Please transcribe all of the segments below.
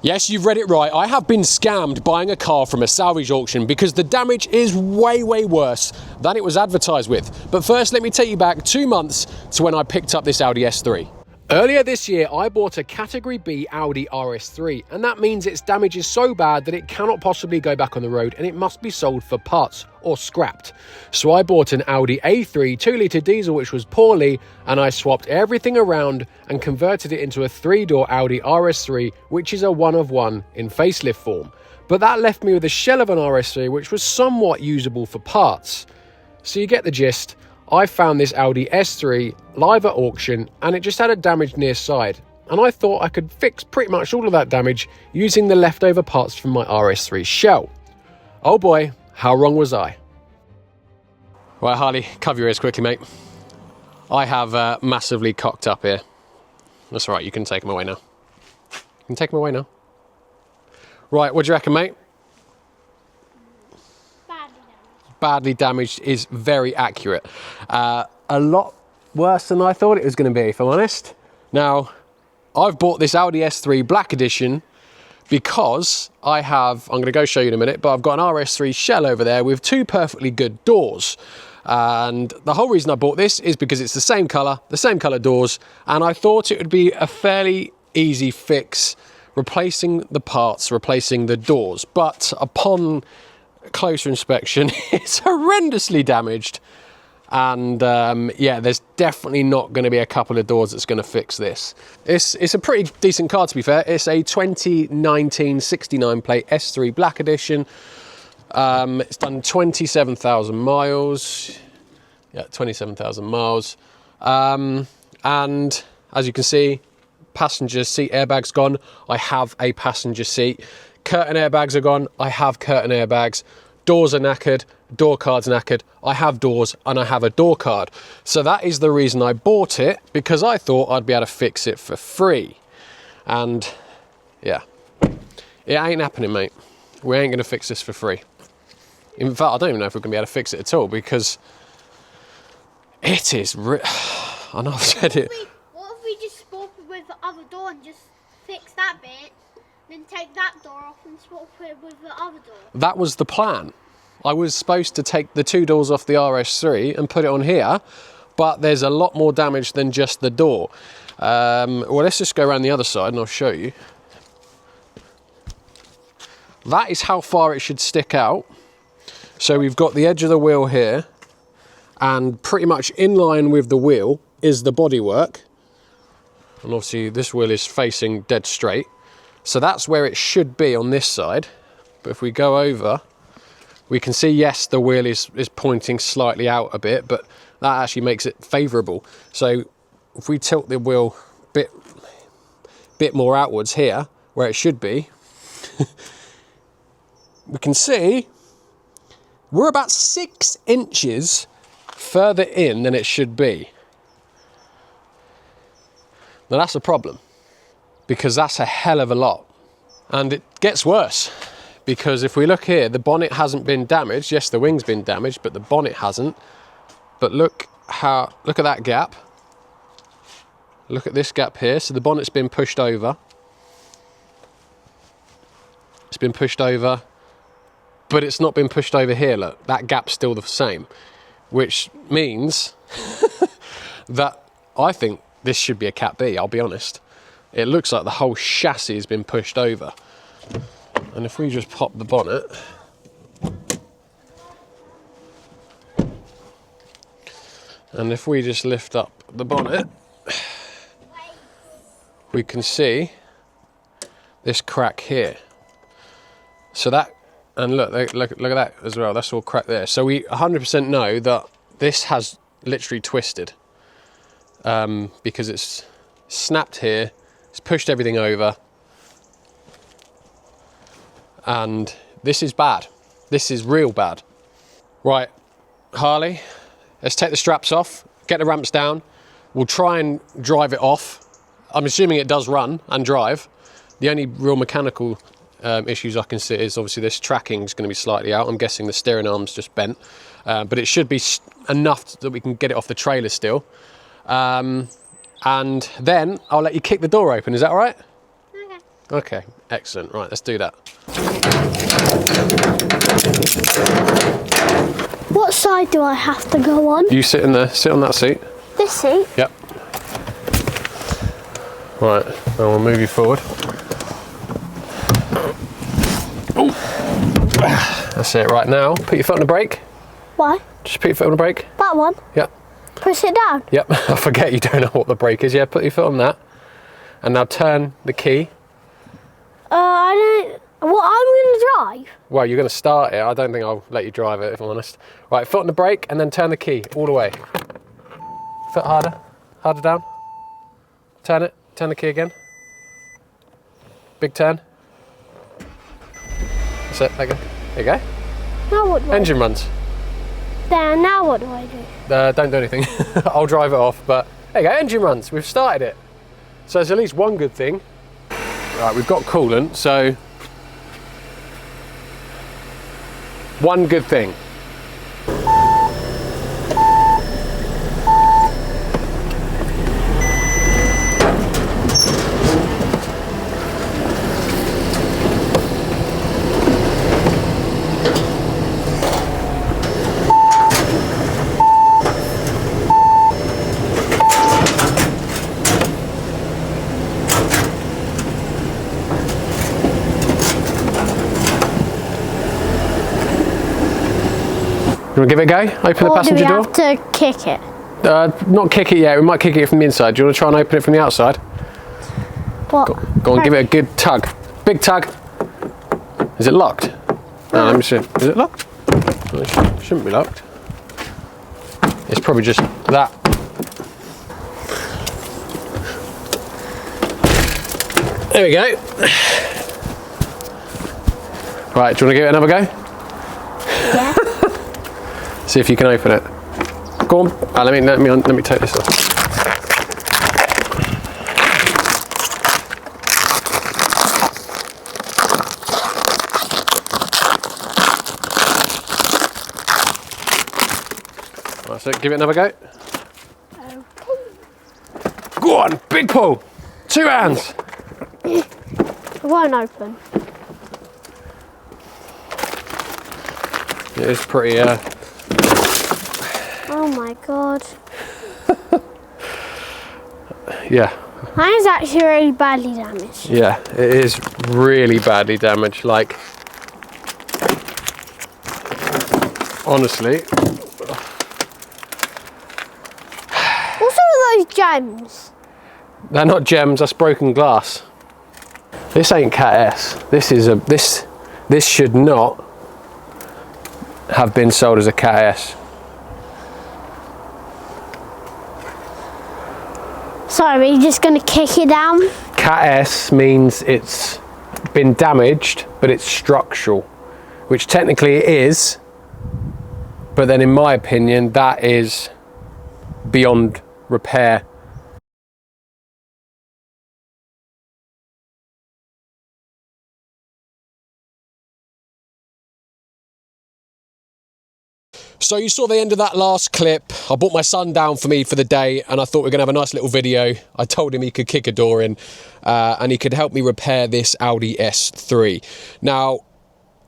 Yes, you've read it right. I have been scammed buying a car from a salvage auction because the damage is way worse than it was advertised with. But first, let me take you back 2 months to when I picked up this Audi S3. Earlier this year, I bought a Category B Audi RS3, and that means its damage is so bad that it cannot possibly go back on the road and it must be sold for parts or scrapped. So I bought an Audi A3 2-litre diesel which was poorly, and I swapped everything around and converted it into a 3-door Audi RS3, which is a one-of-one in facelift form. But that left me with a shell of an RS3 which was somewhat usable for parts. So you get the gist. I found this Audi S3 live at auction and it just had a damaged near side, and I thought I could fix pretty much all of that damage using the leftover parts from my RS3 shell. Oh boy, how wrong was I? Right, Harley, cover your ears quickly, mate. I have massively cocked up here. That's all right, you can take them away now. You can take them away now. Right, what do you reckon, mate? Badly damaged is very accurate. A lot worse than I thought it was going to be, if I'm honest. Now, I've bought this Audi S3 Black Edition because I'm going to go show you in a minute, but I've got an RS3 shell over there with 2 perfectly good doors. And the whole reason I bought this is because it's the same colour doors, and I thought it would be a fairly easy fix, replacing the parts, replacing the doors. But upon closer inspection, it's horrendously damaged, and yeah, there's definitely not going to be a couple of doors that's going to fix this. It's a pretty decent car, to be fair. It's a 2019 69 plate S3 Black Edition. It's done 27,000 miles. Yeah, 27,000 miles. And as you can see, passenger seat airbag's gone. I have a passenger seat. Curtain airbags are gone. I have curtain airbags. Doors are knackered. Door card's knackered. I have doors and I have a door card. So that is the reason I bought it, because I thought I'd be able to fix it for free. And yeah, it ain't happening, mate. We ain't going to fix this for free. In fact, I don't even know if we're going to be able to fix it at all, because it is... I know I've said it. What if we just swap it with the other door and just fix that bit? Then take that door off and swap it with the other door. That was the plan. I was supposed to take the 2 doors off the RS3 and put it on here, but there's a lot more damage than just the door. Well, let's just go around the other side and I'll show you. That is how far it should stick out. So we've got the edge of the wheel here, and pretty much in line with the wheel is the bodywork. And obviously this wheel is facing dead straight. So that's where it should be on this side. But if we go over, we can see, yes, the wheel is pointing slightly out a bit, but that actually makes it favourable. So if we tilt the wheel bit more outwards here, where it should be, we can see we're about 6 inches further in than it should be. Now that's a problem, because that's a hell of a lot. And it gets worse, because if we look here, the bonnet hasn't been damaged. Yes, the wing's been damaged, but the bonnet hasn't. But look at that gap. Look at this gap here. So the bonnet's been pushed over. It's been pushed over, but it's not been pushed over here. Look, that gap's still the same, which means that I think this should be a Cat B, I'll be honest. It looks like the whole chassis has been pushed over. And if we just pop the bonnet, and if we just lift up the bonnet, we can see this crack here. So that, and look at that as well, that's all cracked there. So we 100% know that this has literally twisted, because it's snapped here, it's pushed everything over, and this is bad. This is real bad. Right, Harley, let's take the straps off, get the ramps down. We'll try and drive it off. I'm assuming it does run and drive. The only real mechanical issues I can see is obviously this tracking is going to be slightly out. I'm guessing the steering arm's just bent, but it should be enough that we can get it off the trailer still. And then I'll let you kick the door open. Is that all right? Okay. Okay, excellent. Right, let's do that. What side do I have to go on? You sit on that seat. This seat? Yep. Right, then we'll move you forward. Ooh. That's it. Right now, put your foot on the brake. Why? Just put your foot on the brake. That one? Yep. Push it down? Yep. I forget you don't know what the brake is. Yeah, put your foot on that. And now turn the key. I don't... What, I'm going to drive? Well, you're going to start it. I don't think I'll let you drive it, if I'm honest. Right, foot on the brake and then turn the key all the way. Foot harder. Harder down. Turn it. Turn the key again. Big turn. That's it. There you go. There you go. Now what do Engine runs. There, now what do I do? Don't do anything. I'll drive it off, but there you go. Engine runs. We've started it. So there's at least one good thing. Right, we've got coolant, so one good thing. You want to give it a go? Open the passenger door? Or do we have to kick it? Not kick it yet. We might kick it from the inside. Do you want to try and open it from the outside? What? Go on, give it a good tug. Big tug. Is it locked? No, let me see. Is it locked? Well, it shouldn't be locked. It's probably just that. There we go. Right, do you want to give it another go? Yeah. See if you can open it. Go on. Let me take this off. Right, so give it another go. Go on, big pull. 2 hands. It won't open. It is pretty. Oh my god. Yeah. Mine is actually really badly damaged. Yeah, it is really badly damaged. Like, honestly. What's all those gems? They're not gems, that's broken glass. This ain't Cat S. This should not have been sold as a Cat S. Sorry, are you just going to kick it down? Cat S means it's been damaged, but it's structural, which technically it is, but then in my opinion, that is beyond repair. So you saw the end of that last clip. I brought my son down for me for the day and I thought we were going to have a nice little video. I told him he could kick a door in and he could help me repair this Audi S3. Now,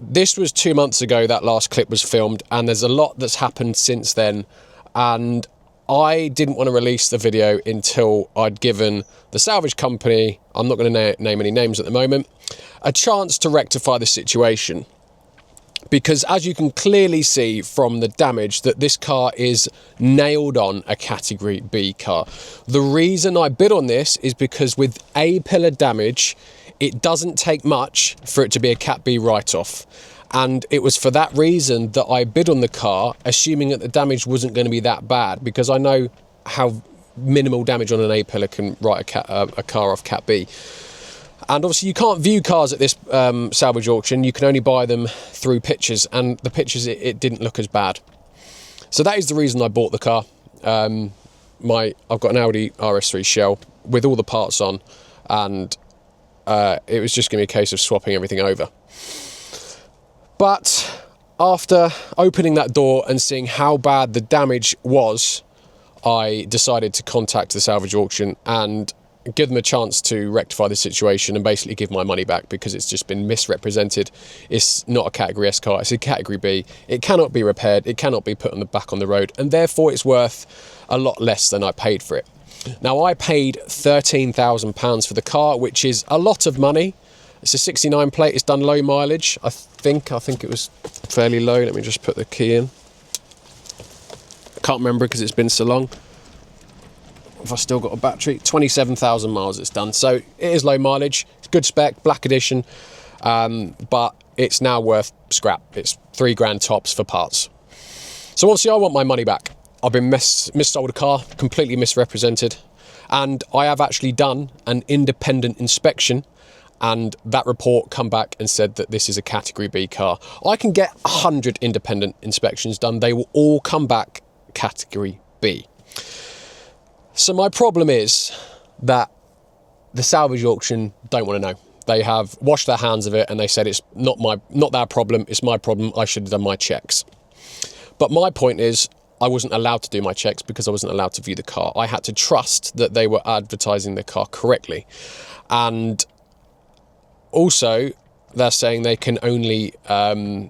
this was 2 months ago that last clip was filmed and there's a lot that's happened since then, and I didn't want to release the video until I'd given the salvage company, I'm not going to name any names at the moment, a chance to rectify the situation. Because as you can clearly see from the damage, that this car is nailed on a category B car. The reason I bid on this is because with A-pillar damage, it doesn't take much for it to be a Cat B write-off. And it was for that reason that I bid on the car, assuming that the damage wasn't going to be that bad, because I know how minimal damage on an A-pillar can write a car off Cat B. And obviously you can't view cars at this salvage auction, you can only buy them through pictures, and the pictures, it didn't look as bad. So that is the reason I bought the car. I've got an Audi RS3 shell with all the parts on, and it was just going to be a case of swapping everything over. But after opening that door and seeing how bad the damage was, I decided to contact the salvage auction and give them a chance to rectify the situation and basically give my money back, because it's just been misrepresented. It's not a category S car, it's a category B. It cannot be repaired, it cannot be put back on the road, and therefore it's worth a lot less than I paid for it. Now, I paid £13,000 for the car, which is a lot of money. It's a 69 plate, it's done low mileage. I think it was fairly low. Let me just put the key in. I can't remember because it's been so long. If I still got a battery, 27,000 miles it's done. So it is low mileage, it's good spec, black edition, but it's now worth scrap. It's £3 tops for parts. So obviously I want my money back. I've been missold a car, completely misrepresented, and I have actually done an independent inspection, and that report come back and said that this is a category B car. I can get 100 independent inspections done, they will all come back category B. So my problem is that the salvage auction don't want to know. They have washed their hands of it, and they said it's not their problem, it's my problem, I should have done my checks. But my point is, I wasn't allowed to do my checks because I wasn't allowed to view the car. I had to trust that they were advertising the car correctly. And also, they're saying they can only go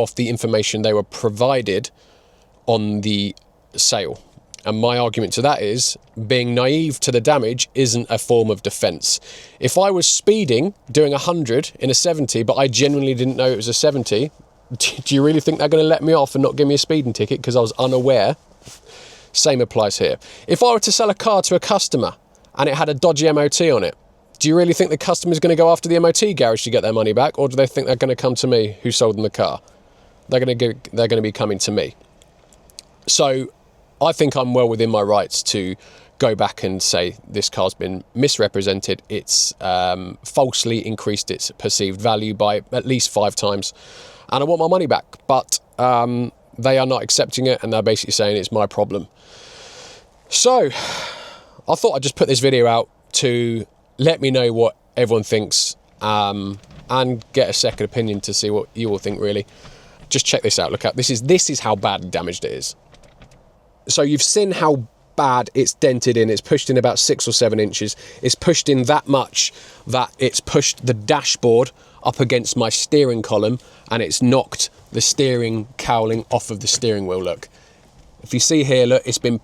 off the information they were provided on the sale. And my argument to that is, being naive to the damage isn't a form of defence. If I was speeding, doing 100 in a 70, but I genuinely didn't know it was a 70, do you really think they're going to let me off and not give me a speeding ticket because I was unaware? Same applies here. If I were to sell a car to a customer and it had a dodgy MOT on it, do you really think the customer's going to go after the MOT garage to get their money back, or do they think they're going to come to me who sold them the car? They're going to be coming to me. So I think I'm well within my rights to go back and say this car's been misrepresented. It's falsely increased its perceived value by at least 5 times, and I want my money back. But they are not accepting it, and they're basically saying it's my problem. So I thought I'd just put this video out to let me know what everyone thinks, and get a second opinion to see what you all think, really. Just check this out. Look at this is how badly damaged it is. So you've seen how bad it's dented in. It's pushed in about 6 or 7 inches. It's pushed in that much that it's pushed the dashboard up against my steering column, and it's knocked the steering cowling off of the steering wheel. Look, if you see here, look, it's been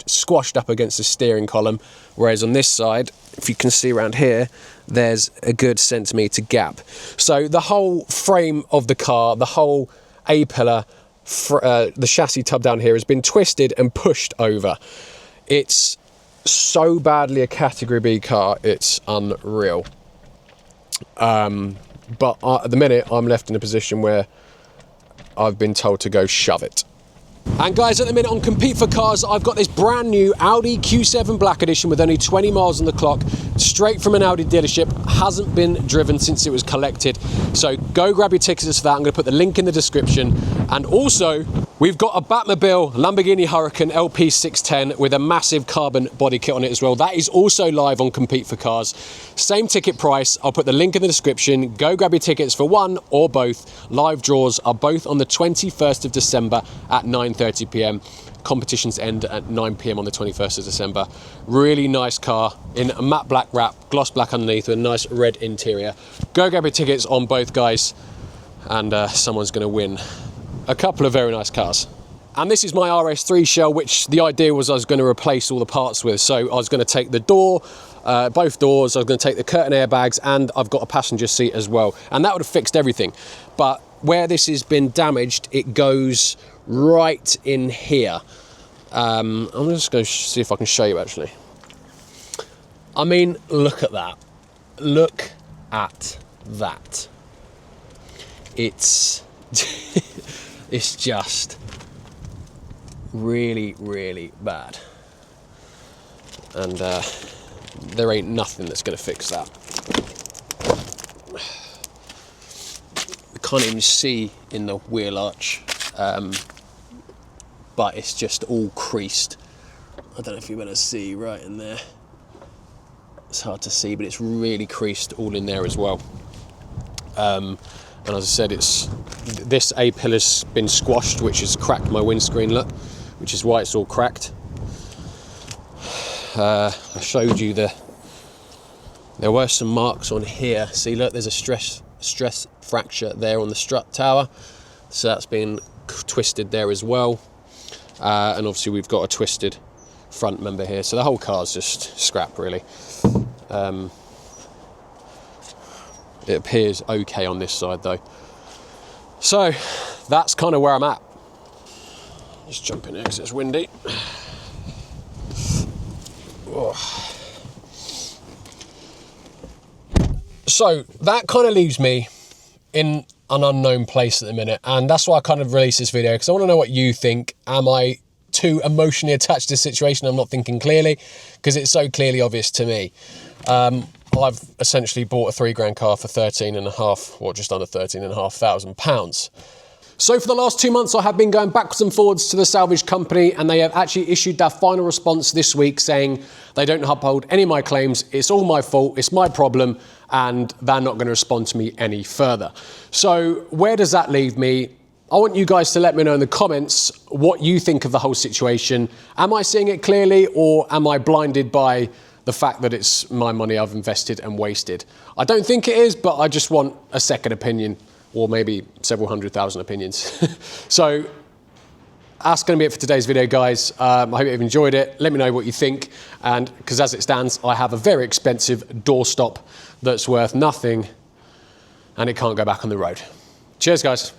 squashed up against the steering column, whereas on this side, if you can see around here, there's a good centimetre gap. So the whole frame of the car, the whole A-pillar, the chassis tub down here has been twisted and pushed over. It's so badly a category B car, it's unreal. But at the minute, I'm left in a position where I've been told to go shove it. And guys, at the minute on Compete for Cars, I've got this brand new Audi Q7 Black Edition with only 20 miles on the clock, straight from an Audi dealership, hasn't been driven since it was collected. So go grab your tickets for that. I'm going to put the link in the description. And also, we've got a Batmobile Lamborghini Huracan LP610 with a massive carbon body kit on it as well. That is also live on Compete for Cars. Same ticket price. I'll put the link in the description. Go grab your tickets for one or both. Live draws are both on the 21st of December at 9:30 p.m. Competitions end at 9 p.m. on the 21st of December. Really nice car in a matte black wrap, gloss black underneath with a nice red interior. Go grab your tickets on both, guys, and someone's going to win a couple of very nice cars. And this is my RS3 shell, which the idea was I was going to replace all the parts with. So I was going to take the door, both doors, I was going to take the curtain airbags, and I've got a passenger seat as well. And that would have fixed everything. But where this has been damaged, it goes right in here. I'm just going to see if I can show you actually. I mean, look at that. Look at that. It's it's just really, really bad. And there ain't nothing that's going to fix that. We can't even see in the wheel arch. But it's just all creased. I don't know if you're going to see right in there. It's hard to see, but it's really creased all in there as well. And as I said, this A-pillar's been squashed, which has cracked my windscreen, look, which is why it's all cracked. I showed you there were some marks on here. See, look, there's a stress fracture there on the strut tower. So that's been twisted there as well. And obviously we've got a twisted front member here. So the whole car's just scrap, really. It appears okay on this side though. So that's kind of where I'm at. Just jump in here because it's windy. Oh. So that kind of leaves me in an unknown place at the minute, and that's why I kind of released this video, because I want to know what you think. Am I too emotionally attached to the situation? I'm not thinking clearly, because it's so clearly obvious to me. I've essentially bought a £3 car for 13.5, or just under £13,500. So for the last 2 months, I have been going backwards and forwards to the Salvage company, and they have actually issued their final response this week saying they don't uphold any of my claims. It's all my fault. It's my problem, and they're not going to respond to me any further. So where does that leave me? I want you guys to let me know in the comments what you think of the whole situation. Am I seeing it clearly, or am I blinded by the fact that it's my money I've invested and wasted? I don't think it is, but I just want a second opinion, or maybe several 100,000 opinions. So that's going to be it for today's video, guys. I hope you've enjoyed it. Let me know what you think. And because as it stands, I have a very expensive doorstop that's worth nothing, and it can't go back on the road. Cheers, guys.